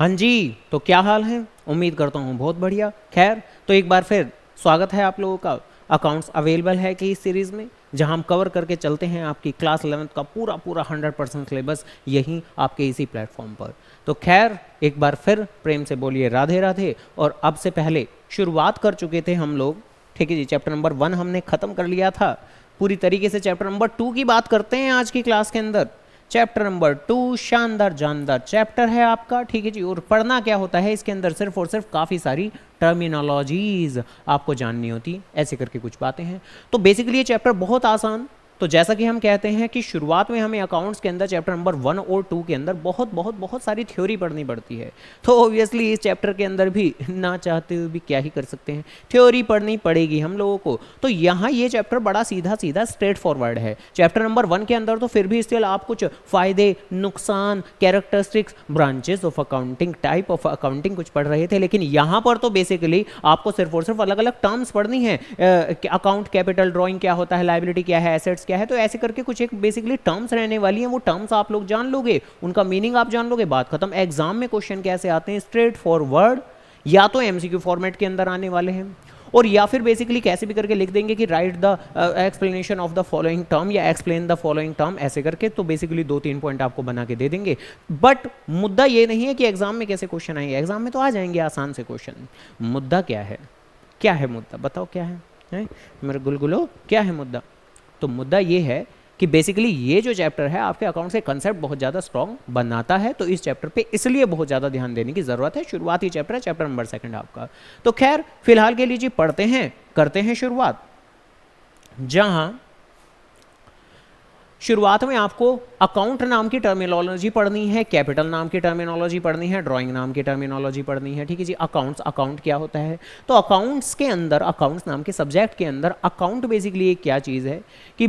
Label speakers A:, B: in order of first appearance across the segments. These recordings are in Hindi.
A: हाँ जी, तो क्या हाल है? उम्मीद करता हूँ बहुत बढ़िया। खैर, तो एक बार फिर स्वागत है आप लोगों का। अकाउंट्स अवेलेबल है कि इस सीरीज़ में जहाँ हम कवर करके चलते हैं आपकी क्लास 11th का पूरा पूरा 100% सिलेबस यहीं आपके इसी प्लेटफॉर्म पर। तो खैर, एक बार फिर प्रेम से बोलिए राधे राधे। और अब से पहले शुरुआत कर चुके थे हम लोग, ठीक है जी। चैप्टर नंबर 1 हमने ख़त्म कर लिया था पूरी तरीके से। चैप्टर नंबर 2 की बात करते हैं आज की क्लास के अंदर। चैप्टर नंबर 2 शानदार जानदार चैप्टर है आपका, ठीक है जी। और पढ़ना क्या होता है इसके अंदर? सिर्फ और सिर्फ काफ़ी सारी टर्मिनोलॉजीज आपको जाननी होती, ऐसे करके कुछ बातें हैं। तो बेसिकली ये चैप्टर बहुत आसान। तो जैसा कि हम कहते हैं कि शुरुआत में हमें अकाउंट्स के अंदर चैप्टर नंबर 1 और 2 के अंदर बहुत बहुत बहुत सारी थ्योरी पढ़नी पड़ती है। तो ऑब्वियसली इस चैप्टर के अंदर भी ना चाहते हुए भी क्या ही कर सकते हैं, थ्योरी पढ़नी पड़ेगी हम लोगों को। तो यहाँ ये चैप्टर बड़ा सीधा सीधा स्ट्रेट फॉरवर्ड है। चैप्टर नंबर 1 के अंदर तो फिर भी स्टिल आप कुछ फायदे, नुकसान, characteristics, branches of accounting, type of accounting कुछ पढ़ रहे थे। लेकिन यहाँ पर तो बेसिकली आपको सिर्फ और सिर्फ अलग अलग टर्म्स पढ़नी है। अकाउंट कैपिटल ड्राइंग क्या होता है, लाइबिलिटी क्या है, एसेट्स क्या है। तो ऐसे करके कुछ एक बेसिकली टर्म्स रहने वाली हैं। वो टर्म्स आप लोग जान लोगे, उनका मीनिंग आप जान लोगे, बात खत्म। एग्जाम में क्वेश्चन कैसे आते हैं? स्ट्रेट फॉरवर्ड, या तो एमसीक्यू फॉर्मेट के अंदर आने वाले हैं, और या फिर बेसिकली कैसे भी करके लिख देंगे कि right the explanation of the following term या एक्सप्लेन द फॉलोइंग टर्म, ऐसे करके। तो बेसिकली 2-3 पॉइंट आपको बना के दे देंगे। बट मुद्दा ये नहीं है कि एग्जाम में कैसे क्वेश्चन आएंगे। एग्जाम में तो आ जाएंगे आसान से क्वेश्चन। मुद्दा क्या है? क्या है मुद्दा? बताओ क्या है? मेरे गुलगुलो, क्या है मुद्दा? तो मुद्दा ये है कि बेसिकली ये जो चैप्टर है आपके अकाउंट से कंसेप्ट बहुत ज़्यादा स्ट्रॉन्ग बनाता है। तो इस चैप्टर पे इसलिए बहुत ज़्यादा ध्यान देने की ज़रूरत है। शुरुआती चैप्टर है, चैप्टर नंबर 2 आपका। तो खैर, फिलहाल के लिए जी पढ़ते हैं, करते हैं शुरुआत। जहां शुरुआत में आपको अकाउंट नाम की टर्मिनोलॉजी पढ़नी है, कैपिटल नाम की टर्मिनोलॉजी पढ़नी है, ड्राइंग नाम की टर्मिनोलॉजी पढ़नी है, ठीक है जी। अकाउंट्स, अकाउंट क्या होता है? तो अकाउंट्स के अंदर, अकाउंट्स नाम के सब्जेक्ट के अंदर अकाउंट बेसिकली एक क्या चीज़ है कि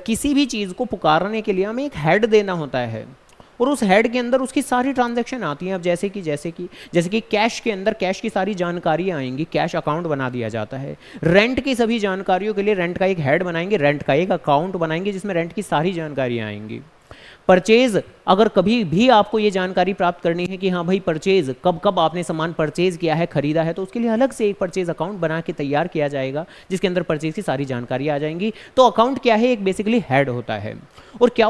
A: किसी भी चीज़ को पुकारने के लिए हमें एक हेड देना होता है, और उस हेड के अंदर उसकी सारी ट्रांजैक्शन आती हैं। अब जैसे कि कैश के अंदर कैश की सारी जानकारियाँ आएंगी, कैश अकाउंट बना दिया जाता है। रेंट की सभी जानकारियों के लिए रेंट का एक हेड बनाएंगे, रेंट का एक अकाउंट बनाएंगे जिसमें रेंट की सारी जानकारियाँ आएंगी। परचेज, अगर कभी भी आपको ये जानकारी प्राप्त करनी है कि हाँ भाई परचेज, कब कब आपने सामान परचेज किया है, खरीदा है, तो उसके लिए अलग से एक परचेज अकाउंट बना के तैयार किया जाएगा जिसके अंदर परचेज की सारी जानकारी आ जाएंगी। तो अकाउंट क्या है? एक बेसिकली हेड होता है। और क्या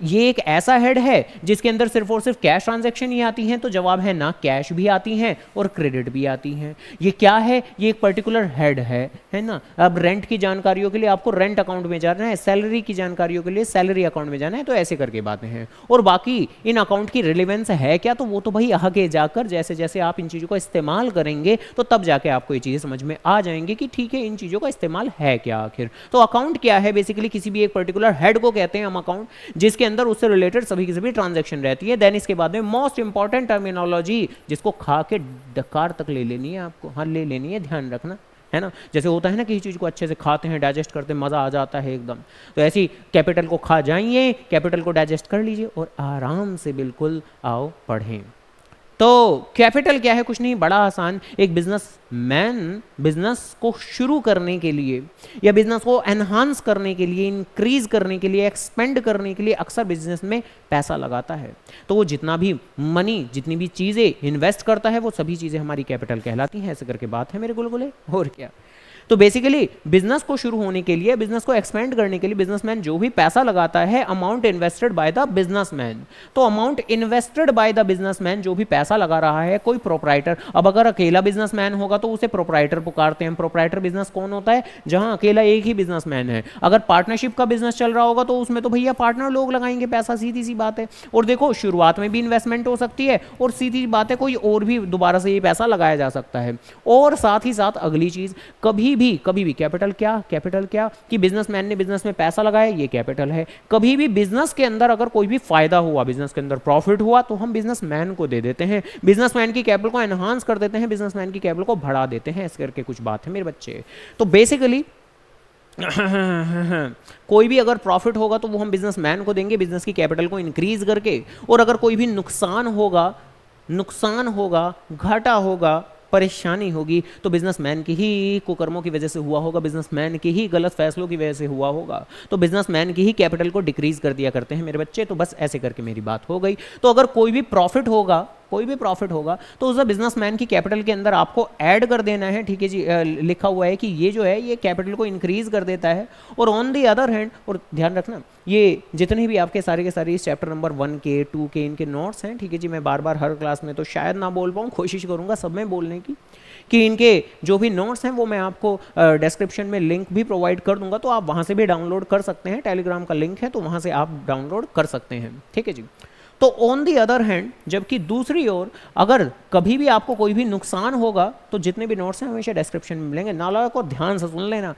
A: ये एक ऐसा हेड है जिसके अंदर सिर्फ और सिर्फ कैश ट्रांजैक्शन ही आती हैं? तो जवाब है ना, कैश भी आती हैं और क्रेडिट भी आती हैं। ये क्या है? ये एक पर्टिकुलर हेड है ना। अब रेंट की जानकारियों के लिए आपको रेंट अकाउंट में जाना है, सैलरी की जानकारियों के लिए सैलरी अकाउंट में जाना है। तो ऐसे करके बातें हैं। और बाकी इन अकाउंट की रिलेवेंस है क्या? तो वो तो भाई आगे जाकर जैसे जैसे आप इन चीज़ों का इस्तेमाल करेंगे तो तब जाके आपको ये चीज़ें समझ में आ जाएंगी कि ठीक है, इन चीज़ों का इस्तेमाल है क्या आखिर। तो अकाउंट क्या है? बेसिकली किसी भी एक पर्टिकुलर हेड को कहते हैं हम अकाउंट, जिसके अंदर उससे रिलेटेड सभी की सभी ट्रांजैक्शन रहती है। देन इसके बाद में मोस्ट इंपॉर्टेंट टर्मिनोलॉजी, जिसको खा के डकार तक ले लेनी है आपको, हाँ ले लेनी है, ध्यान रखना है ना। जैसे होता है ना, किसी चीज़ को अच्छे से खाते हैं, डाइजेस्ट करते हैं, मज़ा आ जाता है एकदम। तो ऐसी कैपिटल को खा जाइए, कैपिटल को डाइजेस्ट कर लीजिए और आराम से बिल्कुल आओ पढ़ें। तो कैपिटल क्या है? कुछ नहीं, बड़ा आसान। एक बिजनेसमैन बिजनेस को शुरू करने के लिए या बिजनेस को एनहांस करने के लिए, इंक्रीज करने के लिए, एक्सपेंड करने के लिए अक्सर बिजनेस में पैसा लगाता है। तो वो जितना भी मनी, जितनी भी चीज़ें इन्वेस्ट करता है, वो सभी चीज़ें हमारी कैपिटल कहलाती हैं। ऐसे करके बात है मेरे गुलगुले, और क्या। तो बेसिकली बिजनेस को शुरू होने के लिए, बिजनेस को एक्सपेंड करने के लिए बिजनेसमैन जो भी पैसा लगाता है, amount invested by the businessman. तो amount invested by the businessman, जो भी पैसा लगा रहा है, कोई प्रोप्राइटर। अब अगर अकेला बिजनेसमैन होगा तो उसे प्रोप्राइटर पुकारते हैं। प्रोप्राइटर बिजनेस कौन होता है? जहां अकेला एक ही बिजनेसमैन है। अगर पार्टनरशिप का बिजनेस चल रहा होगा तो उसमें तो भैया पार्टनर लोग लगाएंगे पैसा, सीधी सी बात है। और देखो, शुरुआत में भी इन्वेस्टमेंट हो सकती है और सीधी बात है कोई और भी दोबारा से ये पैसा लगाया जा सकता है। और साथ ही साथ अगली चीज, कभी भी कैपिटल क्या कि बिजनेसमैन ने बिजनेस में पैसा लगाया, ये कैपिटल है। कभी भी बिजनेस के अंदर अगर कोई भी फायदा हुआ, बिजनेस के अंदर प्रॉफिट हुआ, तो हम बिजनेसमैन को दे देते हैं, बिजनेसमैन की कैपिटल को एनहांस कर देते हैं, बिजनेसमैन की कैपिटल को बढ़ा देते हैं। ऐसे करके कुछ बात है मेरे बच्चे। तो बेसिकली कोई भी अगर प्रॉफिट होगा तो वो हम बिजनेसमैन को देंगे, बिजनेस की कैपिटल को इंक्रीज करके। और अगर कोई भी नुकसान होगा, घाटा होगा, परेशानी होगी, तो बिजनेसमैन की ही कुकर्मों की वजह से हुआ होगा, बिजनेसमैन की ही गलत फैसलों की वजह से हुआ होगा। तो बिजनेसमैन की ही कैपिटल को डिक्रीज कर दिया करते हैं मेरे बच्चे। तो बस ऐसे करके मेरी बात हो गई। तो अगर कोई भी प्रॉफिट होगा कोई भी प्रॉफिट होगा तो उस बिजनेसमैन की कैपिटल के अंदर आपको ऐड कर देना है, ठीक है जी। लिखा हुआ है कि ये जो है ये कैपिटल को इंक्रीज कर देता है। और ऑन दी अदर हैंड, और ध्यान रखना ये जितने भी आपके सारे के सारे इस चैप्टर नंबर 1 के 2 के इनके नोट्स हैं, ठीक है जी। मैं बार बार हर क्लास में तो शायद ना बोल पाऊँ, कोशिश करूँगा सब में बोलने की, कि इनके जो भी नोट्स हैं वो मैं आपको डिस्क्रिप्शन में लिंक भी प्रोवाइड कर दूंगा, तो आप वहाँ से भी डाउनलोड कर सकते हैं। टेलीग्राम का लिंक है तो वहाँ से आप डाउनलोड कर सकते हैं, ठीक है जी। तो ऑन दी अदर हैंड, जबकि दूसरी ओर अगर कभी भी आपको कोई भी नुकसान होगा तो जितने भी नोट्स हैं हमेशा डिस्क्रिप्शन में मिलेंगे। नाला को ध्यान से सुन लेना,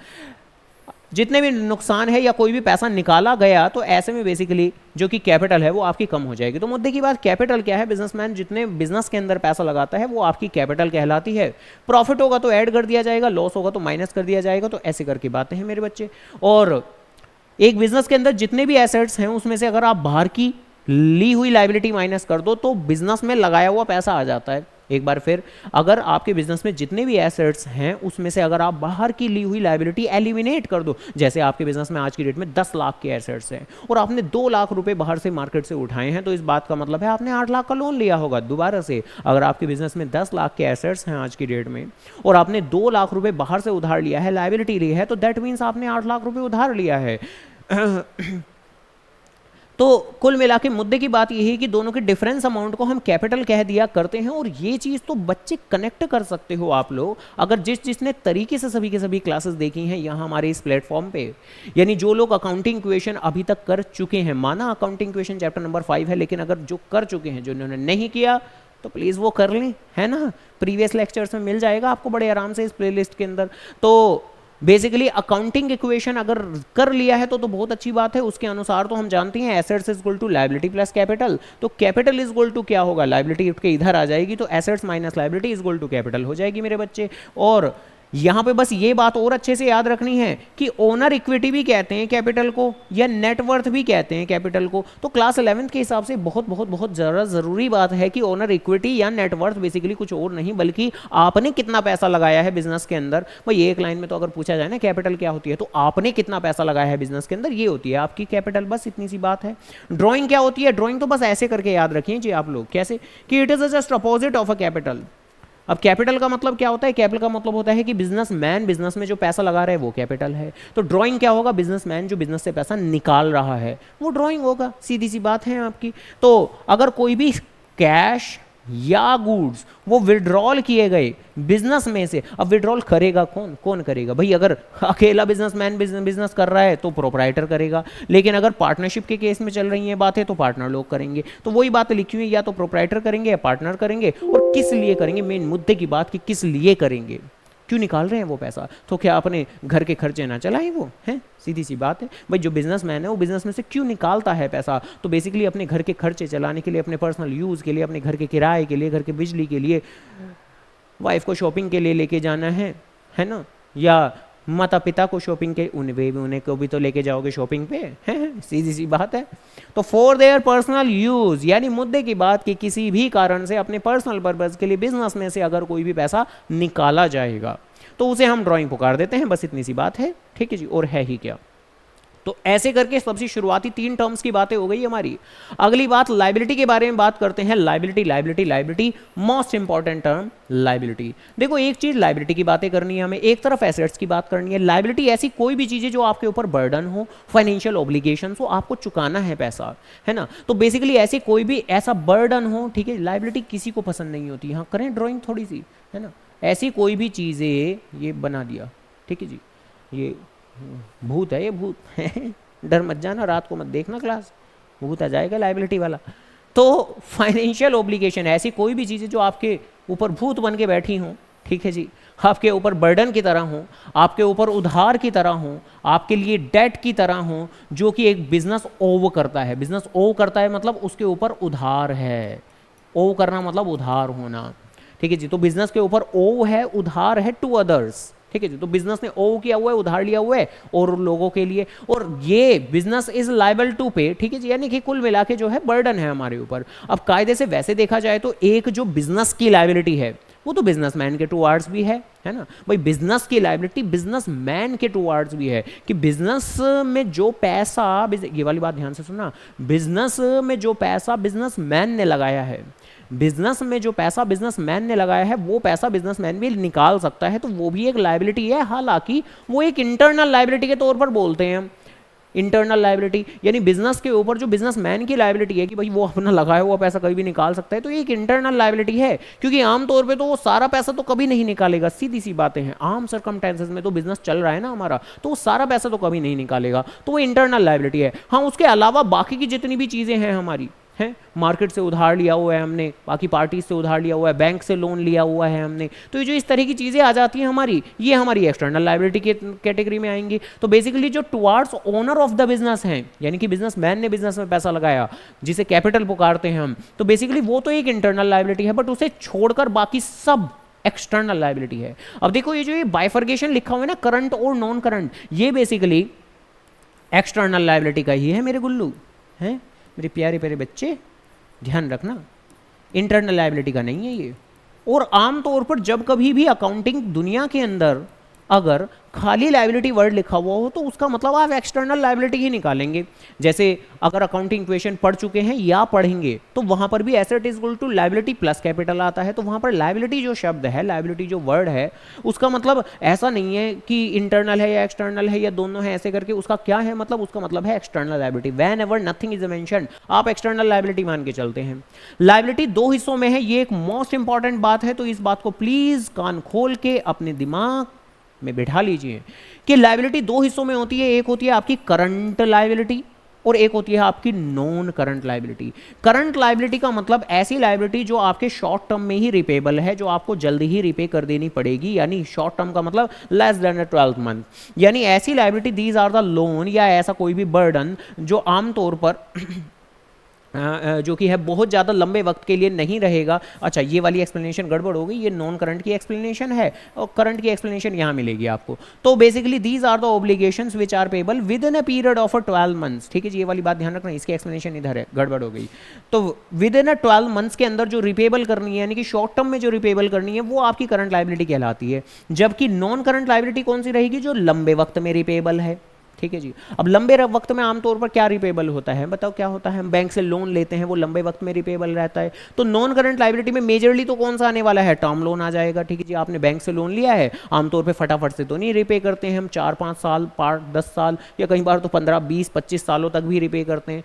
A: जितने भी नुकसान है या कोई भी पैसा निकाला गया तो ऐसे में बेसिकली जो कि कैपिटल है वो आपकी कम हो जाएगी। तो मुद्दे की बात कैपिटल क्या है, बिजनेसमैन जितने बिजनेस के अंदर पैसा लगाता है वो आपकी कैपिटल कहलाती है। प्रॉफिट होगा तो ऐड कर दिया जाएगा, लॉस होगा तो माइनस कर दिया जाएगा। तो ऐसे करके बातें हैं मेरे बच्चे। और एक बिजनेस के अंदर जितने भी एसेट्स हैं उसमें से अगर आप बाहर की ली हुई लाइबिलिटी माइनस कर दो तो बिजनेस में लगाया हुआ पैसा आ जाता है। एक बार फिर, अगर आपके बिजनेस में जितने भी एसेट्स हैं उसमें से अगर आप बाहर की ली हुई लाइबिलिटी एलिमिनेट कर दो, जैसे आपके बिजनेस में आज की डेट में 10 लाख के एसेट्स हैं और आपने 2 लाख रुपए बाहर से मार्केट से उठाए हैं, तो इस बात का मतलब है आपने 8 लाख का लोन लिया होगा। दोबारा से, अगर आपके बिजनेस में 10 लाख के एसेट्स हैं आज की डेट में और आपने 2 लाख रुपए बाहर से उधार लिया है, लाइबिलिटी ली है, तो दैट मीन्स आपने 8 लाख रुपए उधार लिया है। तो कुल मिला के मुद्दे की बात यही है कि दोनों के डिफरेंस अमाउंट को हम कैपिटल कह दिया करते हैं। और ये चीज़ तो बच्चे कनेक्ट कर सकते हो आप लोग, अगर जिसने तरीके से सभी के सभी क्लासेस देखी हैं यहाँ हमारे इस प्लेटफॉर्म पे। यानी जो लोग अकाउंटिंग इक्वेशन अभी तक कर चुके हैं, माना अकाउंटिंग इक्वेशन चैप्टर नंबर 5 है, लेकिन अगर जो कर चुके हैं, जो इन्होंने नहीं किया तो प्लीज़ वो कर लें, है ना। प्रीवियस लेक्चर्स में मिल जाएगा आपको बड़े आराम से इस प्लेलिस्ट के अंदर। तो बेसिकली अकाउंटिंग इक्वेशन अगर कर लिया है तो बहुत अच्छी बात है। उसके अनुसार तो हम जानते हैं assets is equal to liability plus capital, तो कैपिटल इज इक्वल टू क्या होगा, लायबिलिटी उठ के इधर आ जाएगी, तो assets minus liability is equal to capital हो जाएगी मेरे बच्चे। और यहाँ पे बस ये बात और अच्छे से याद रखनी है कि ओनर इक्विटी भी कहते हैं कैपिटल को, या नेटवर्थ भी कहते हैं कैपिटल को। तो क्लास 11th के हिसाब से बहुत बहुत बहुत ज़्यादा ज़रूरी बात है कि ओनर इक्विटी या नेटवर्थ बेसिकली कुछ और नहीं बल्कि आपने कितना पैसा लगाया है बिजनेस के अंदर। भाई एक लाइन में तो अगर पूछा जाए ना कैपिटल क्या होती है, तो आपने कितना पैसा लगाया है बिजनेस के अंदर, ये होती है आपकी कैपिटल। बस इतनी सी बात है। ड्रॉइंग क्या होती है, ड्रॉइंग तो बस ऐसे करके याद रखिए जी आप लोग, कैसे कि it is just opposite of a capital. अब कैपिटल का मतलब क्या होता है, कैपिटल का मतलब होता है कि बिजनेसमैन बिजनेस में जो पैसा लगा रहा है वो कैपिटल है। तो ड्राइंग क्या होगा, बिजनेसमैन जो बिजनेस से पैसा निकाल रहा है वो ड्राइंग होगा। सीधी सी बात है आपकी। तो अगर कोई भी कैश या गुड्स वो विड्रॉल किए गए बिजनेस में से, अब विड्रॉल करेगा कौन, कौन करेगा भाई। अगर अकेला बिजनेसमैन बिजनेस कर रहा है तो प्रोप्राइटर करेगा, लेकिन अगर पार्टनरशिप के केस में चल रही है बातें तो पार्टनर लोग करेंगे। तो वही बात लिखी हुई है, या तो प्रोप्राइटर करेंगे या पार्टनर करेंगे। और किस लिए करेंगे, मेन मुद्दे की बात कि किस लिए करेंगे, क्यों निकाल रहे हैं वो पैसा, तो क्या अपने घर के खर्चे ना चलाएं वो, हैं। सीधी सी बात है भाई, जो बिजनेसमैन है वो बिजनेस में से क्यों निकालता है पैसा, तो बेसिकली अपने घर के खर्चे चलाने के लिए, अपने पर्सनल यूज़ के लिए, अपने घर के किराए के लिए, घर के बिजली के लिए, वाइफ को शॉपिंग के लिए लेके जाना है ना, या माता पिता को शॉपिंग के उन्हें को भी तो लेके जाओगे शॉपिंग पे, है। सीधी सी बात है। तो फॉर देयर पर्सनल यूज, यानी मुद्दे की बात कि किसी भी कारण से अपने पर्सनल पर्पज के लिए बिजनेस में से अगर कोई भी पैसा निकाला जाएगा तो उसे हम ड्राइंग पुकार देते हैं। बस इतनी सी बात है, ठीक है जी। और है ही क्या। तो ऐसे करके सबसे शुरुआती 3 टर्म्स की बातें हो गई हमारी। अगली बात लायबिलिटी के बारे में बात करते हैं। Liability liability liability, most important term liability. देखो एक चीज लायबिलिटी की बातें करनी है हमें, एक तरफ एसेट्स की बात करनी है। लायबिलिटी ऐसी कोई भी चीज़ है जो आपके ऊपर बर्डन हो, फाइनेंशियल ऑब्लिगेशन हो, आपको चुकाना है पैसा, है ना। तो बेसिकली ऐसी कोई भी ऐसा बर्डन हो, ठीक है। लायबिलिटी किसी को पसंद नहीं होती। हाँ करें ड्रॉइंग थोड़ी सी, है ना। ऐसी कोई भी चीज़ें, ये बना दिया, ठीक है जी, ये भूत है, ये भूत है, डर मत जाना, रात को मत देखना क्लास, भूत आ जाएगा लायबिलिटी वाला। तो फाइनेंशियल ऑब्लिगेशन ऐसी कोई भी चीज़ें जो आपके ऊपर भूत बन के बैठी हों, ठीक है जी, आपके ऊपर बर्डन की तरह हो, आपके ऊपर उधार की तरह हो, आपके लिए डेट की तरह हो, जो कि एक बिजनेस ओव करता है। बिजनेस ओव करता है मतलब उसके ऊपर उधार है। ओव करना मतलब उधार होना, ठीक है जी। तो बिजनेस के ऊपर ओव है, उधार है टू अदर्स, ठीक है जी। तो बिजनेस ने ओव किया हुआ है, उधार लिया हुआ है और लोगों के लिए, और ये बिजनेस इज लायबल टू पे, ठीक है जी। यानी कि कुल मिला के जो है बर्डन है हमारे ऊपर। अब कायदे से वैसे देखा जाए तो एक जो बिजनेस की लायबिलिटी है वो तो बिजनेसमैन के टुवार्ड्स भी है ना भाई। बिजनेस की लायबिलिटी बिजनेसमैन के टुवार्ड्स भी है कि बिजनेस में जो पैसा, ये वाली बात ध्यान से सुनना, बिजनेस में जो पैसा बिजनेसमैन ने लगाया है, बिजनेस में जो पैसा बिजनेसमैन ने लगाया है वो पैसा बिजनेसमैन भी निकाल सकता है, तो वो भी एक लायबिलिटी है, हालांकि वो एक इंटरनल लायबिलिटी के तौर पर बोलते हैं हम। इंटरनल लायबिलिटी यानी बिजनेस के ऊपर जो बिजनेसमैन की लायबिलिटी है कि भाई वो अपना लगाया हुआ पैसा कभी भी निकाल सकता है, तो ये एक इंटरनल लायबिलिटी है, क्योंकि आमतौर पे तो वो सारा पैसा तो कभी नहीं निकालेगा, सीधी सी बातें हैं। आम सर्कमस्टेंसेस में तो बिजनेस चल रहा है ना हमारा, तो वो सारा पैसा तो कभी नहीं निकालेगा, तो वो इंटरनल लायबिलिटी है। हाँ, उसके अलावा बाकी की जितनी भी चीज़ें हैं हमारी, है मार्केट से उधार लिया हुआ है हमने, बाकी पार्टी से उधार लिया हुआ है, बैंक से लोन लिया हुआ है हमने, तो ये जो इस तरह की चीज़ें आ जाती हैं हमारी, ये हमारी एक्सटर्नल लायबिलिटी के कैटेगरी में आएंगी। तो बेसिकली जो towards owner of the business हैं, यानी कि बिजनेसमैन ने बिजनेस में पैसा लगाया, जिसे कैपिटल पुकारते हैं हम, तो बेसिकली वो तो एक इंटरनल लायबिलिटी है, बट उसे छोड़कर बाकी सब एक्सटर्नल लायबिलिटी है। अब देखो ये जो ये बाइफर्गेशन लिखा हुआ है ना, करंट और नॉन करंट, ये बेसिकली एक्सटर्नल लायबिलिटी का ही है मेरे गुल्लू, हैं मेरे प्यारे प्यारे बच्चे, ध्यान रखना, इंटरनल लायबिलिटी का नहीं है ये। और आमतौर पर जब कभी भी अकाउंटिंग दुनिया के अंदर अगर खाली लायबिलिटी वर्ड लिखा हुआ हो तो उसका मतलब आप एक्सटर्नल लायबिलिटी ही निकालेंगे। जैसे अगर अकाउंटिंग इक्वेशन पढ़ चुके हैं या पढ़ेंगे तो वहां पर भी asset is equal to liability plus capital आता है, तो वहां पर लायबिलिटी जो शब्द है, लायबिलिटी जो वर्ड है, उसका मतलब ऐसा नहीं है कि इंटरनल है या एक्सटर्नल है या दोनों है ऐसे करके, उसका क्या है मतलब, उसका मतलब है external liability. When ever nothing is mentioned आप एक्सटर्नल लायबिलिटी मान के चलते हैं। लायबिलिटी दो हिस्सों में है, ये एक मोस्ट इंपॉर्टेंट बात है, तो इस बात को प्लीज कान खोल के अपने दिमाग में बिठा लीजिए कि लायबिलिटी दो हिस्सों में होती है। एक होती है आपकी करंट लायबिलिटी और एक होती है आपकी non current liability. Current liability का मतलब ऐसी लायबिलिटी जो आपके शॉर्ट टर्म में ही रिपेबल है, जो आपको जल्दी ही रिपे कर देनी पड़ेगी, यानी शॉर्ट टर्म का मतलब लेस देन 12 मंथ, यानी ऐसी liability these are the loan या ऐसा कोई भी बर्डन जो आमतौर पर जो कि है बहुत ज़्यादा लंबे वक्त के लिए नहीं रहेगा। अच्छा, ये वाली एक्सप्लेनेशन गड़बड़ हो गई, ये नॉन करंट की एक्सप्लेनेशन है और करंट की एक्सप्लेनेशन यहाँ मिलेगी आपको। तो basically these are the obligations which are payable within a period of 12 months. ठीक है जी, ये वाली बात ध्यान रखना, इसकी एक्सप्लेनेशन इधर है, गड़बड़ हो गई। तो विद इन अ 12 मंथ्स के अंदर जो रिपेबल करनी है, यानी कि शॉर्ट टर्म में जो रिपेबल करनी है, वो आपकी करंट लायबिलिटी कहलाती है। जबकि नॉन करंट लायबिलिटी कौन सी रहेगी, जो लंबे वक्त में रिपेबल है। ठीक है जी। अब लंबे वक्त में आमतौर पर क्या रिपेबल होता है, बताओ क्या होता है, हम बैंक से लोन लेते हैं, वो लंबे वक्त में रिपेबल रहता है। तो नॉन करंट लायबिलिटी में मेजरली तो कौन सा आने वाला है, टर्म लोन आ जाएगा। ठीक है जी, आपने बैंक से लोन लिया है, आमतौर पर फटाफट से तो नहीं रिपे करते हैं हम, 4-5 साल, 10 साल या कई बार तो 15, 20, 25 सालों तक भी रिपे करते हैं।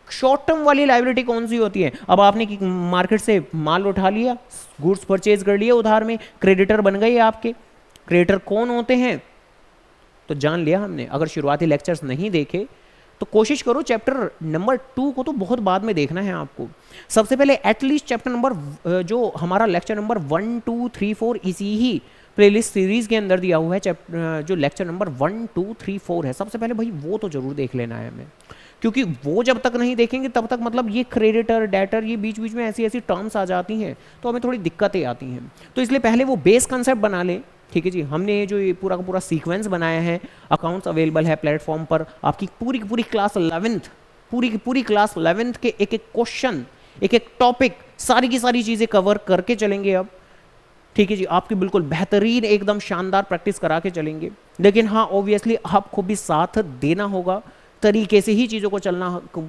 A: शॉर्ट टर्म वाली लायबिलिटी कौन सी होती है, अब आपने मार्केट से माल उठा लिया, गुड्स परचेज कर लिया उधार में, क्रेडिटर बन गए आपके। क्रेडिटर कौन होते हैं तो जान लिया हमने। अगर शुरुआती लेक्चर्स नहीं देखे तो कोशिश करो चैप्टर नंबर 2 को तो बहुत बाद में देखना है आपको। सबसे पहले एटलीस्ट चैप्टर नंबर जो हमारा लेक्चर नंबर 1, 2, 3, 4 इसी ही प्लेलिस्ट सीरीज के अंदर दिया हुआ है, जो लेक्चर नंबर 1, 2, 3, 4 है, सबसे पहले भाई वो तो जरूर देख लेना है हमें, क्योंकि वो जब तक नहीं देखेंगे तब तक मतलब ये क्रेडिटर डेटर ये बीच बीच में ऐसी ऐसी टर्म्स आ जाती हैं तो हमें थोड़ी दिक्कतें आती हैं। तो इसलिए पहले वो बेस कंसेप्ट बना लें। ठीक है जी, हमने ये जो ये पूरा का पूरा सीक्वेंस बनाया है, अकाउंट्स अवेलेबल है प्लेटफॉर्म पर, आपकी पूरी की पूरी क्लास 11th, पूरी की पूरी क्लास 11th के एक एक क्वेश्चन, एक एक टॉपिक, सारी की सारी चीज़ें कवर करके चलेंगे अब। ठीक है जी, आपकी बिल्कुल बेहतरीन एकदम शानदार प्रैक्टिस करा के चलेंगे। लेकिन हाँ, ऑब्वियसली आपको भी साथ देना होगा, तरीके से ही चीज़ों को चलना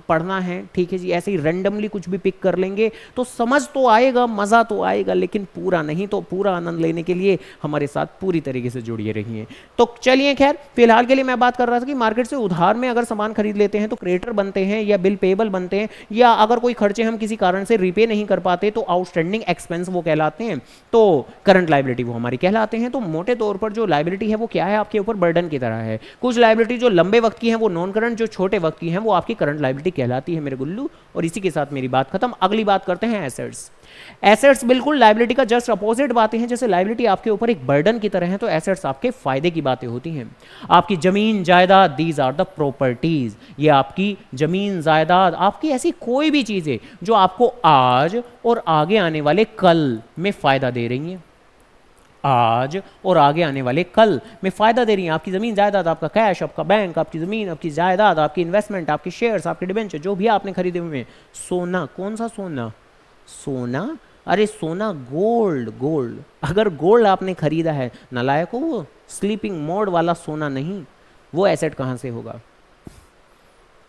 A: पढ़ना है। ठीक है जी, ऐसे ही रैंडमली कुछ भी पिक कर लेंगे तो समझ तो आएगा, मज़ा तो आएगा, लेकिन पूरा नहीं। तो पूरा आनंद लेने के लिए हमारे साथ पूरी तरीके से जुड़िए रहिए। तो चलिए, खैर फिलहाल के लिए मैं बात कर रहा था कि मार्केट से उधार में अगर सामान खरीद लेते हैं तो क्रेडिटर बनते हैं या बिल पेबल बनते हैं, या अगर कोई खर्चे हम किसी कारण से रिपे नहीं कर पाते तो आउटस्टैंडिंग एक्सपेंस वो कहलाते हैं, तो करंट लायबिलिटी वो हमारी कहलाते हैं। तो मोटे तौर पर जो लायबिलिटी है वो क्या है, आपके ऊपर बर्डन की तरह है। कुछ लायबिलिटी जो लंबे वक्त की है वो नॉन करंट, जो छोटे वक्त की हैं वो आपकी करंट लायबिलिटी कहलाती है मेरे गुल्लू। और इसी के साथ मेरी बात खत्म। अगली बात करते हैं एसेट्स। एसेट्स बिल्कुल लायबिलिटी का जस्ट अपोजिट बातें हैं। जैसे लायबिलिटी आपके ऊपर एक बर्डन की तरह है, तो एसेट्स आपके फायदे की बातें होती हैं। आपकी जमीन जायदाद, दीज आर द प्रॉपर्टीज, ये आपकी जमीन जायदाद, आपकी ऐसी कोई भी चीजें जो आपको आज और आगे आने वाले कल में फायदा दे रही हैं, आज और आगे आने वाले कल में फायदा दे रही है। आपकी ज़मीन जायदाद, आपका कैश, आपका बैंक, आपकी ज़मीन, आपकी जायदाद, आपकी इन्वेस्टमेंट, आपके शेयर्स, आपके डिबेंचर, जो भी आपने खरीदे हुए हैं। सोना, कौन सा सोना, सोना, अरे सोना गोल्ड, गोल्ड। अगर गोल्ड आपने खरीदा है, नालायक हो, वो स्लीपिंग मोड वाला सोना नहीं, वो एसेट कहाँ से होगा,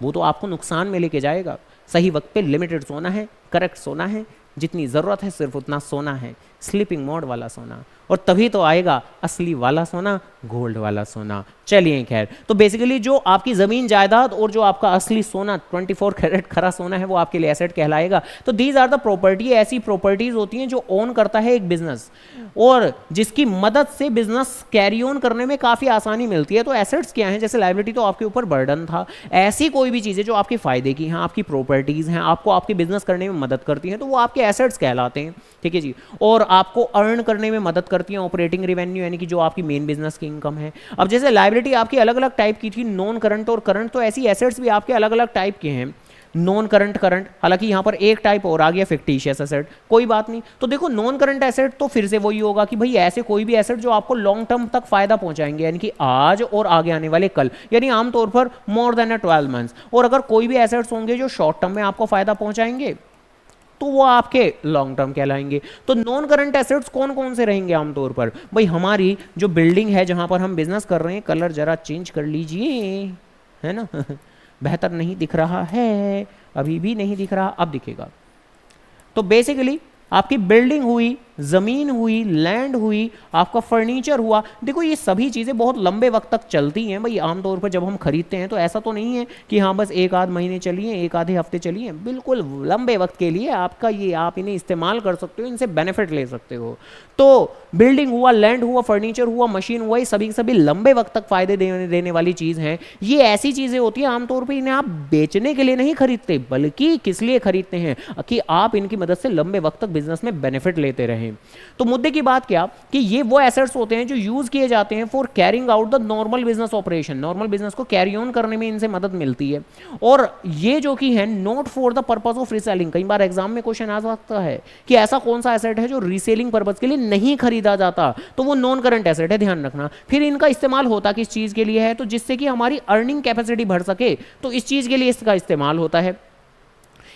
A: वो तो आपको नुकसान में लेके जाएगा। सही वक्त पे लिमिटेड सोना है, करेक्ट सोना है, जितनी ज़रूरत है सिर्फ उतना सोना है, स्लीपिंग मोड वाला सोना, और तभी तो आएगा असली वाला सोना, गोल्ड वाला सोना। चलिए खैर, तो बेसिकली जो आपकी ज़मीन जायदाद और जो आपका असली सोना 24 कैरेट खरा सोना है वो आपके लिए एसेट कहलाएगा। तो दीज आर द प्रॉपर्टी, ऐसी प्रॉपर्टीज होती हैं जो ओन करता है एक बिजनेस और जिसकी मदद से बिजनेस कैरी ऑन करने में काफ़ी आसानी मिलती है। तो एसेट्स क्या हैं? जैसे लायबिलिटी तो आपके ऊपर बर्डन था, ऐसी कोई भी चीज़ें जो आपके फ़ायदे की हैं, आपकी प्रॉपर्टीज़ हैं, आपको आपके बिजनेस करने में मदद करती हैं, तो वो आपके एसेट्स कहलाते हैं। ठीक है जी, और आपको अर्न करने में मदद करती हैं ऑपरेटिंग रेवेन्यू, यानी कि जो आपकी मेन बिजनेस की इनकम है। अब जैसे लायबिलिटी आपकी अलग अलग टाइप की थी, नॉन करंट और करंट, तो ऐसी एसेट्स भी आपके अलग अलग टाइप के हैं, नॉन करंट, करंट, हालांकि यहां पर एक टाइप और आ गया फिक्टिशियस एसेट, कोई बात नहीं। तो देखो नॉन करंट एसेट तो फिर से वही होगा कि भाई ऐसे कोई भी एसेट जो आपको लॉन्ग टर्म तक फायदा पहुंचाएंगे, यानी कि आज और आगे आने वाले कल, यानी आमतौर पर मोर देन 12 मंथ्स। और अगर कोई भी एसेट्स होंगे जो शॉर्ट टर्म में आपको फायदा पहुंचाएंगे तो वो आपके लॉन्ग टर्म कहलाएंगे। तो नॉन करंट एसेट्स कौन कौन से रहेंगे आमतौर पर? भाई हमारी जो बिल्डिंग है जहां पर हम बिजनेस कर रहे हैं, कलर जरा चेंज कर लीजिए, है ना बेहतर नहीं दिख रहा है, अभी भी नहीं दिख रहा, अब दिखेगा। तो बेसिकली आपकी बिल्डिंग हुई, ज़मीन हुई, लैंड हुई, आपका फर्नीचर हुआ। देखो ये सभी चीज़ें बहुत लंबे वक्त तक चलती हैं भाई। आमतौर पर जब हम खरीदते हैं तो ऐसा तो नहीं है कि हाँ बस एक आध महीने चलिए, एक आधे हफ्ते चलिए, बिल्कुल लंबे वक्त के लिए आपका ये, आप इन्हें इस्तेमाल कर सकते हो, इनसे बेनिफिट ले सकते हो। तो बिल्डिंग हुआ, लैंड हुआ, फर्नीचर हुआ, मशीन हुआ, ये सभी सभी लंबे वक्त तक फायदे देने वाली चीज़ हैं। ये ऐसी चीज़ें होती हैं आमतौर पर इन्हें आप बेचने के लिए नहीं खरीदते, बल्कि किस लिए खरीदते हैं कि आप इनकी मदद से लंबे वक्त तक बिजनेस में बेनिफिट लेते रहें। तो मुद्दे की बात क्या कि ये वो एसेट्स होते हैं जो यूज किए जाते हैं for carrying out the normal business operation, normal business को कैरी ऑन करने में इनसे मदद मिलती है। और ये जो कि है not for the purpose of reselling. कई बार एग्जाम में क्वेश्चन आ सकता है कि ऐसा कौन सा एसेट है जो रीसेलिंग पर्पस के लिए नहीं खरीदा जाता, तो वो नॉन करंट एसेट है, ध्यान रखना। फिर इनका इस्तेमाल होता किस चीज के लिए है? तो जिससे कि हमारी अर्निंग कैपेसिटी बढ़ सके, तो इस चीज के लिए इसका इस्तेमाल होता है।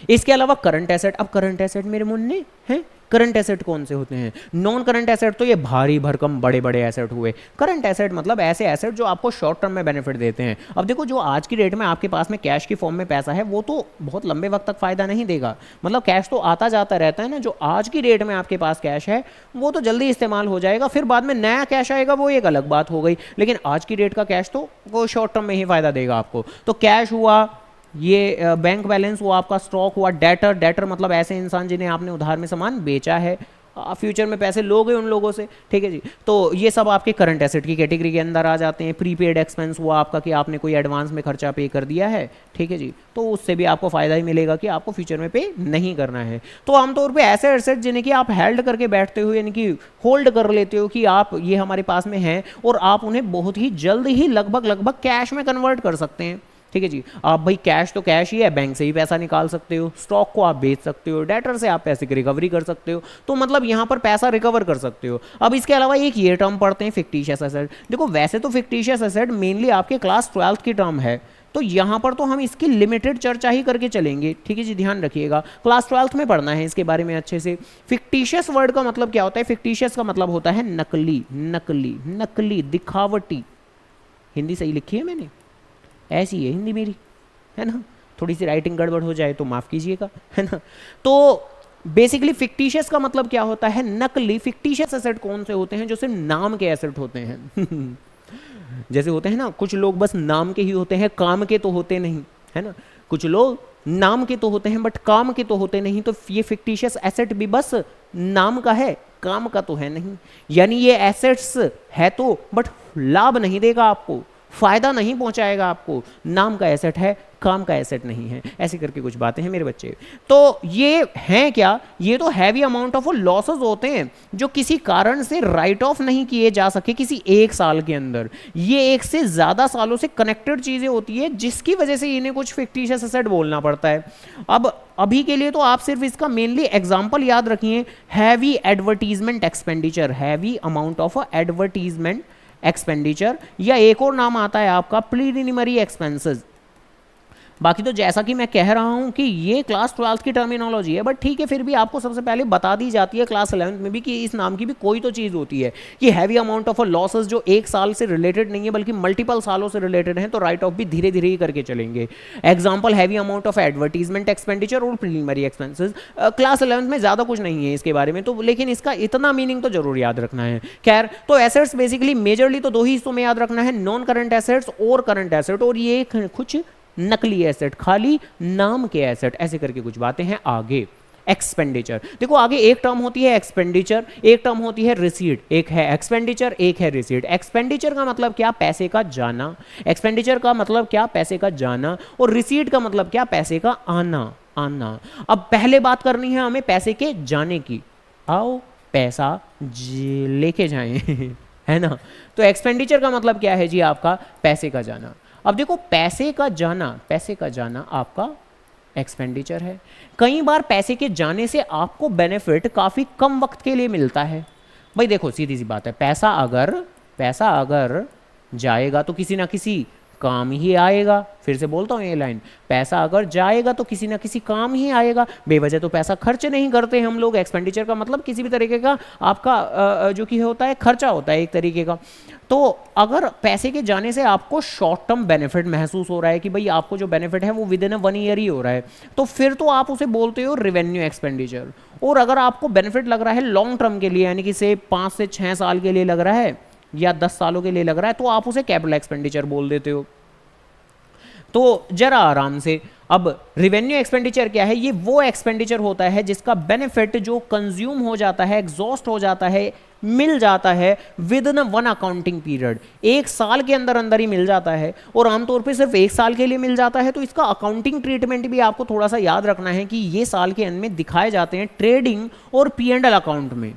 A: इसके अलावा करंट एसेट, अब करंट एसेट मेरे मुन्ने हैं, करंट एसेट कौन से होते हैं? नॉन करंट एसेट तो ये भारी भरकम बड़े बड़े एसेट हुए। करंट एसेट मतलब ऐसे एसेट जो आपको शॉर्ट टर्म में बेनिफिट देते हैं। अब देखो जो आज की डेट में आपके पास में कैश की फॉर्म में पैसा है वो तो बहुत लंबे वक्त तक फायदा नहीं देगा, मतलब कैश तो आता जाता रहता है ना। जो आज की डेट में आपके पास कैश है वो तो जल्दी इस्तेमाल हो जाएगा, फिर बाद में नया कैश आएगा वो एक अलग बात हो गई, लेकिन आज की डेट का कैश तो वो शॉर्ट टर्म में ही फायदा देगा आपको। तो कैश हुआ, ये बैंक बैलेंस हुआ, आपका स्टॉक हुआ, डेटर, डेटर मतलब ऐसे इंसान जिन्हें आपने उधार में सामान बेचा है, फ्यूचर में पैसे लोगे उन लोगों से, ठीक है जी। तो ये सब आपके करंट एसेट की कैटेगरी के अंदर आ जाते हैं। प्रीपेड एक्सपेंस हुआ आपका कि आपने कोई एडवांस में खर्चा पे कर दिया है, ठीक है जी, तो उससे भी आपको फायदा ही मिलेगा कि आपको फ्यूचर में पे नहीं करना है। तो आमतौर पे ऐसे एसेट जिन्हें कि आप हेल्ड करके बैठते हो, यानी कि होल्ड कर लेते हो कि आप ये हमारे पास में हैं और आप उन्हें बहुत ही जल्द ही लगभग कैश में कन्वर्ट कर सकते हैं, ठीक है जी। आप भाई कैश तो कैश ही है, बैंक से ही पैसा निकाल सकते हो, स्टॉक को आप बेच सकते हो, डेटर से आप पैसे की रिकवरी कर सकते हो, तो मतलब यहाँ पर पैसा रिकवर कर सकते हो। अब इसके अलावा एक ये टर्म पढ़ते हैं फिक्टिशियस एसेट। देखो वैसे तो फिक्टिशियस एसेट मेनली आपके क्लास 12th की टर्म है, तो यहाँ पर तो हम इसकी लिमिटेड चर्चा ही करके चलेंगे, ठीक है जी, ध्यान रखिएगा। क्लास 12th में पढ़ना है इसके बारे में अच्छे से। फिक्टिशियस वर्ड का मतलब क्या होता है? फिक्टिशियस का मतलब होता है नकली, नकली, नकली, दिखावटी। हिंदी सही लिखी है मैंने? ऐसी है हिंदी मेरी, है ना, थोड़ी सी राइटिंग गड़बड़ हो जाए तो माफ़ कीजिएगा, है ना। तो बेसिकली फिक्टिशियस का मतलब क्या होता है? नकली। फिक्टिशियस एसेट कौन से होते हैं? जो सिर्फ नाम के एसेट होते हैं जैसे होते हैं ना कुछ लोग बस नाम के ही होते हैं, काम के तो होते नहीं, है ना। कुछ लोग नाम के तो होते हैं बट काम के तो होते नहीं, तो ये फिक्टिशियस एसेट भी बस नाम का है, काम का तो है नहीं। यानी ये एसेट्स है तो बट लाभ नहीं देगा आपको, फायदा नहीं पहुंचाएगा आपको, नाम का एसेट है, काम का एसेट नहीं है। ऐसे करके कुछ बातें हैं मेरे बच्चे। तो ये हैं क्या? ये तो हैवी अमाउंट ऑफ लॉसेस होते हैं जो किसी कारण से राइट ऑफ नहीं किए जा सके किसी एक साल के अंदर। ये एक से ज्यादा सालों से कनेक्टेड चीजें होती है जिसकी वजह से इन्हें कुछ फिक्टिशियस एसेट बोलना पड़ता है। अब अभी के लिए तो आप सिर्फ इसका मेनली एग्जाम्पल याद रखिए, heavy advertisement expenditure, heavy amount of advertisement expenditure, या एक और नाम आता है आपका प्रीलिमिनरी एक्सपेंसेस। बाकी तो जैसा कि मैं कह रहा हूं कि ये क्लास 12th की टर्मिनोलॉजी है, बट ठीक है फिर भी आपको सबसे पहले बता दी जाती है क्लास 11th में भी कि इस नाम की भी कोई तो चीज़ होती है कि हैवी अमाउंट ऑफ लॉसेस जो एक साल से रिलेटेड नहीं है बल्कि मल्टीपल सालों से रिलेटेड हैं, तो राइट ऑफ भी धीरे धीरे ही करके चलेंगे। Example heavy amount of advertisement expenditure और प्रीलिमिनरी एक्सपेंसेस। क्लास 11th में ज़्यादा कुछ नहीं है इसके बारे में तो, लेकिन इसका इतना मीनिंग तो जरूर याद रखना है। खैर, तो एसेट्स बेसिकली मेजरली तो दो ही हिस्सों में याद रखना है, नॉन करंट एसेट्स और करंट एसेट, और ये कुछ नकली एसेट, खाली नाम के एसेट, ऐसे करके कुछ बातें हैं। आगे एक्सपेंडिचर, देखो आगे एक टर्म होती है एक्सपेंडिचर, एक टर्म होती है रिसीट, एक है एक्सपेंडिचर एक है रिसीट। एक्सपेंडिचर का मतलब क्या, पैसे का जाना, एक्सपेंडिचर का मतलब क्या, पैसे का जाना, और रिसीट का मतलब क्या, पैसे का आना। अब पहले बात करनी है हमें पैसे के जाने की, आओ पैसा लेके जाएं है ना। तो एक्सपेंडिचर का मतलब क्या है जी, आपका पैसे का जाना। अब देखो पैसे का जाना आपका एक्सपेंडिचर है। कई बार पैसे के जाने से आपको बेनिफिट काफी कम वक्त के लिए मिलता है। भाई देखो सीधी सी बात है, पैसा अगर जाएगा तो किसी ना किसी काम ही आएगा। फिर से बोलता हूँ ये लाइन, पैसा अगर जाएगा तो किसी ना किसी काम ही आएगा। बेवजह तो पैसा खर्च नहीं करते हम लोग। एक्सपेंडिचर का मतलब किसी भी तरीके का आपका जो कि होता है खर्चा होता है एक तरीके का। तो अगर पैसे के जाने से आपको शॉर्ट टर्म बेनिफिट महसूस हो रहा है कि भाई आपको जो बेनिफिट है वो विद इन 1 ईयर ही हो रहा है, तो फिर तो आप उसे बोलते हो रेवेन्यू एक्सपेंडिचर। और अगर आपको बेनिफिट लग रहा है लॉन्ग टर्म के लिए, यानी कि से 5 से 6 साल के लिए लग रहा है या 10 सालों के लिए लग रहा है, तो आप उसे कैपिटल एक्सपेंडिचर बोल देते हो। तो जरा आराम से, अब रिवेन्यू एक्सपेंडिचर क्या है, ये वो एक्सपेंडिचर होता है जिसका बेनिफिट जो कंज्यूम हो जाता है, एग्जॉस्ट हो जाता है, मिल जाता है विद इन 1 अकाउंटिंग पीरियड, 1 साल के अंदर अंदर ही मिल जाता है, और आमतौर पे सिर्फ 1 साल के लिए मिल जाता है। तो इसका अकाउंटिंग ट्रीटमेंट भी आपको थोड़ा सा याद रखना है कि ये साल के अंत में दिखाए जाते हैं ट्रेडिंग और P&L अकाउंट में,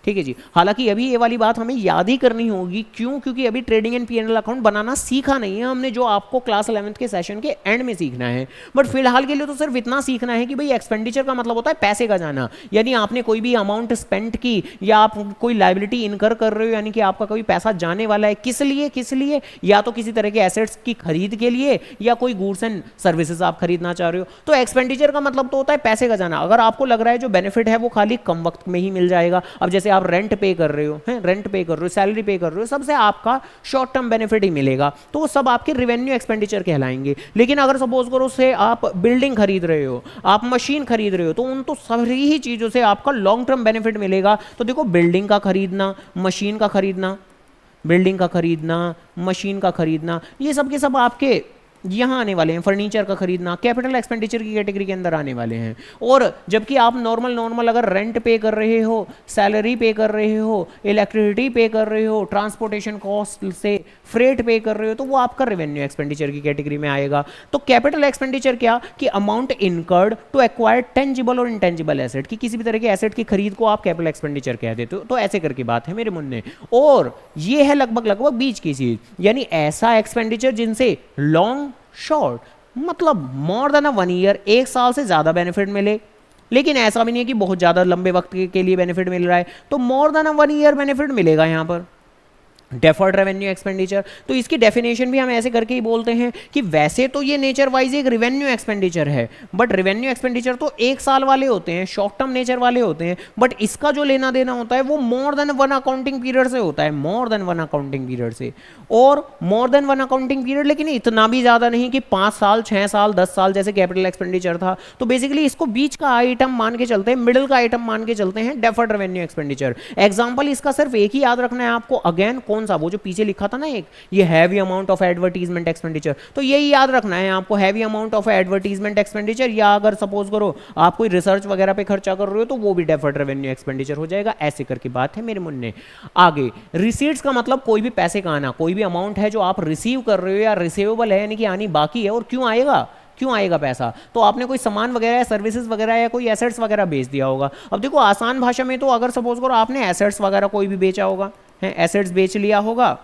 A: ठीक है जी। हालांकि अभी ये वाली बात हमें याद ही करनी होगी, क्यों, क्योंकि अभी ट्रेडिंग एंड P&L अकाउंट बनाना सीखा नहीं है हमने, जो आपको क्लास 11th के सेशन के एंड में सीखना है। बट फिलहाल के लिए तो सिर्फ इतना सीखना है कि भाई एक्सपेंडिचर का मतलब होता है पैसे का जाना, यानी आपने कोई भी अमाउंट स्पेंड की या आप कोई लाइबिलिटी इनकर कर रहे हो, यानी कि आपका कोई पैसा जाने वाला है, किस लिए, या तो किसी तरह के एसेट्स की खरीद के लिए या कोई गुड्स एंड सर्विसेज आप खरीदना चाह रहे हो। तो एक्सपेंडिचर का मतलब तो होता है पैसे का जाना। अगर आपको लग रहा है जो बेनिफिट है वो खाली कम वक्त में ही मिल जाएगा, अब जैसे आप रेंट पे कर रहे हो, सैलरी पे कर रहे हो, सबसे आपका शॉर्ट टर्म बेनिफिट ही मिलेगा, तो वो सब आपके रिवेन्यू एक्सपेंडिचर कहलाएंगे। लेकिन अगर सपोज करो से आप बिल्डिंग खरीद रहे हो, आप मशीन खरीद रहे हो, तो उन तो सारी ही चीजों से आपका लॉन्ग टर्म बेनिफिट मिलेगा। तो देखो बिल्डिंग का खरीदना, मशीन का खरीदना, मशीन का खरीदना, ये सब के सब आपके यहाँ आने वाले हैं। फर्नीचर का खरीदना कैपिटल एक्सपेंडिचर की कैटेगरी के अंदर आने वाले हैं। और जबकि आप नॉर्मल अगर रेंट पे कर रहे हो, सैलरी पे कर रहे हो, इलेक्ट्रिसिटी पे कर रहे हो, ट्रांसपोर्टेशन कॉस्ट से फ्रेट पे कर रहे हो, तो वो आपका रेवेन्यू एक्सपेंडिचर की कैटेगरी में आएगा। तो कैपिटल एक्सपेंडिचर क्या, कि amount incurred to acquire tangible और इंटेंजिबल एसेट, की किसी भी तरह के एसेट की खरीद को आप कैपिटल एक्सपेंडिचर कह देते हो। तो ऐसे करके बात है मेरे मुन्ने। और ये है लगभग बीच की चीज, यानी ऐसा एक्सपेंडिचर जिनसे लॉन्ग शॉर्ट मतलब मोर देन 1 ईयर, 1 साल से ज्यादा बेनिफिट मिले, लेकिन ऐसा भी नहीं है कि बहुत ज्यादा लंबे वक्त के लिए बेनिफिट मिल रहा है, तो मोर देन 1 ईयर बेनिफिट मिलेगा यहां पर। डेफर्ड रेवेन्यू एक्सपेंडिचर, तो इसकी डेफिनेशन भी हम ऐसे करके ही बोलते हैं कि वैसे तो ये नेचर वाइज एक रेवेन्यू एक्सपेंडिचर है, बट रेवेन्यू एक्सपेंडिचर तो 1 साल वाले होते हैं, शॉर्ट टर्म नेचर वाले होते हैं, बट इसका जो लेना देना होता है वो मोर देन 1 अकाउंटिंग पीरियड से होता है, मोर देन 1 अकाउंटिंग पीरियड से। और मोर देन 1 अकाउंटिंग पीरियड, लेकिन इतना भी ज्यादा नहीं कि 5 साल 6 साल 10 साल जैसे कैपिटल एक्सपेंडिचर था। तो बेसिकली इसको बीच का आइटम मान के चलते हैं, मिडिल का आइटम मान के चलते हैं डेफर्ड रेवेन्यू एक्सपेंडिचर। एग्जाम्पल इसका सिर्फ एक ही याद रखना है आपको, अगेन कौन सा, वो जो पीछे लिखा था ना एक, ये heavy amount of advertisement expenditure, तो यही याद रखना है आपको, heavy amount of advertisement expenditure. या अगर सपोज करो आप कोई रिसर्च वगैरह पे खर्चा कर रहे हो तो वो भी डेफर्ड रेवेन्यू एक्सपेंडिचर हो जाएगा। ऐसे करके बात है मेरे मुन्ने। आगे रिसीट्स का मतलब कोई भी पैसे का आना, कोई भी अमाउंट है जो आप रिसीव कर रहे हो या रिसीवेबल है, यानी कि आनी बाकी है, और क्यों आएगा पैसा, तो आपने कोई सामान वगैरह या सर्विसेज वगैरह या कोई एसेट्स वगैरह बेच दिया होगा। अब देखो आसान भाषा में तो अगर सपोज करो आपने एसेट्स वगैरह कोई भी बेचा होगा, एसेट्स बेच लिया होगा,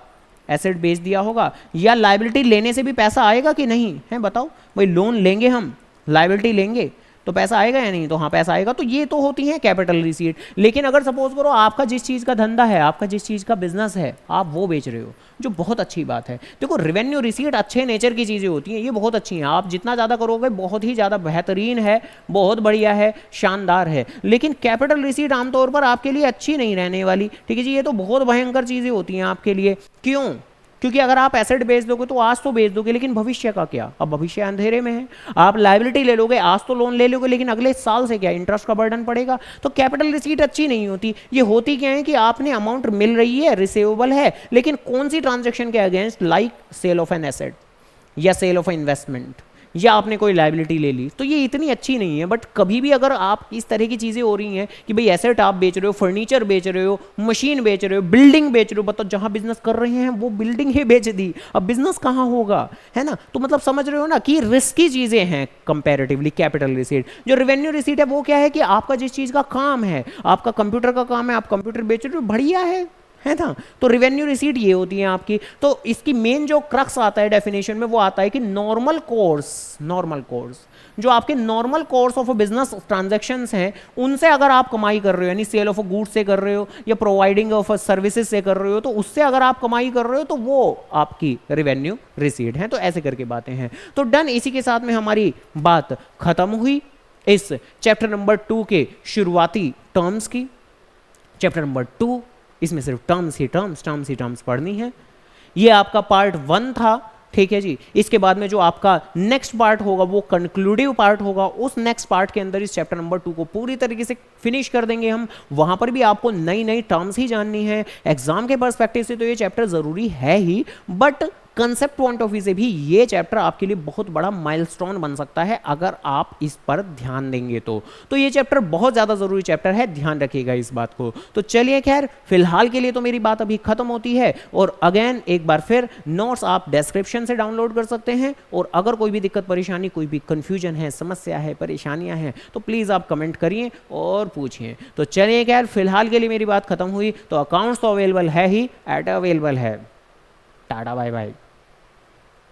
A: एसेट बेच दिया होगा, या लायबिलिटी लेने से भी पैसा आएगा कि नहीं है, बताओ। भाई लोन लेंगे हम, लायबिलिटी लेंगे, तो पैसा आएगा या नहीं, तो हाँ पैसा आएगा। तो ये तो होती है कैपिटल रिसीट। लेकिन अगर सपोज करो आपका जिस चीज़ का धंधा है, आपका जिस चीज़ का बिजनेस है, आप वो बेच रहे हो, जो बहुत अच्छी बात है। देखो रेवेन्यू रिसीट अच्छे नेचर की चीज़ें होती हैं, ये बहुत अच्छी हैं, आप जितना ज़्यादा करोगे बहुत ही ज़्यादा बेहतरीन है, बहुत बढ़िया है, शानदार है। लेकिन कैपिटल रिसीट आमतौर पर आपके लिए अच्छी नहीं रहने वाली, ठीक है जी। ये तो बहुत भयंकर चीज़ें होती हैं आपके लिए। क्यों? क्योंकि अगर आप एसेट बेच दोगे तो आज तो बेच दोगे, लेकिन भविष्य का क्या? अब भविष्य अंधेरे में है। आप लायबिलिटी ले लोगे, आज तो लोन ले लोगे, लेकिन अगले साल से क्या? इंटरेस्ट का बर्डन पड़ेगा। तो कैपिटल रिसीट अच्छी नहीं होती। ये होती क्या है कि आपने अमाउंट मिल रही है, रिसीवेबल है, लेकिन कौन सी ट्रांजेक्शन के against? Like sale of an asset या सेल ऑफ इन्वेस्टमेंट, या आपने कोई लायबिलिटी ले ली, तो ये इतनी अच्छी नहीं है। बट कभी भी अगर आप इस तरह की चीज़ें हो रही हैं कि भाई एसेट आप बेच रहे हो, फर्नीचर बेच रहे हो, मशीन बेच रहे हो, बिल्डिंग बेच रहे हो, बताओ जहां बिजनेस कर रहे हैं वो बिल्डिंग ही बेच दी, अब बिजनेस कहाँ होगा, है ना? तो मतलब समझ रहे हो ना कि रिस्की चीज़ें हैं कंपैरेटिवली कैपिटल रिसीट। जो रेवेन्यू रिसीट है वो क्या है कि आपका जिस चीज़ का काम है, आपका कंप्यूटर का काम है, आप कंप्यूटर बेच रहे हो, बढ़िया है ना? तो रेवेन्यू रिसीट ये होती है आपकी। तो इसकी मेन जो क्रक्स आता है डेफिनेशन में, वो आता है कि नॉर्मल कोर्स जो आपके normal course of business transactions हैं, उनसे अगर आप कमाई कर रहे हो, यानी सेल ऑफ गुड्स से कर रहे हो या प्रोवाइडिंग ऑफ सर्विसेज से कर रहे हो, तो उससे अगर आप कमाई कर रहे हो तो वो आपकी रेवेन्यू रिसीट है। तो ऐसे करके बातें हैं। तो डन, इसी के साथ में हमारी बात खत्म हुई इस चैप्टर नंबर 2 के शुरुआती टर्म्स की। चैप्टर नंबर 2, इसमें सिर्फ टर्म्स ही टर्म्स पढ़नी है। ये आपका पार्ट 1 था, ठीक है जी। इसके बाद में जो आपका नेक्स्ट पार्ट होगा वो कंक्लूडिव पार्ट होगा। उस नेक्स्ट पार्ट के अंदर इस चैप्टर नंबर 2 को पूरी तरीके से फिनिश कर देंगे हम। वहां पर भी आपको नई नई टर्म्स ही जाननी है। एग्जाम के पर्सपेक्टिव से तो ये चैप्टर जरूरी है ही, but concept point of view से भी ये चैप्टर आपके लिए बहुत बड़ा माइलस्टोन बन सकता है अगर आप इस पर ध्यान देंगे तो ये चैप्टर बहुत ज़्यादा ज़रूरी चैप्टर है, ध्यान रखिएगा इस बात को। तो चलिए खैर, फिलहाल के लिए तो मेरी बात अभी खत्म होती है। और अगेन एक बार फिर नोट्स आप डिस्क्रिप्शन से डाउनलोड कर सकते हैं। और अगर कोई भी दिक्कत परेशानी, कोई भी कन्फ्यूजन है, समस्या है, परेशानियाँ हैं, तो प्लीज़ आप कमेंट करिए और पूछिए। तो चलिए खैर, फिलहाल के लिए मेरी बात खत्म हुई। तो अकाउंट्स तो अवेलेबल है ही, एट अवेलेबल है। Tata bye bye.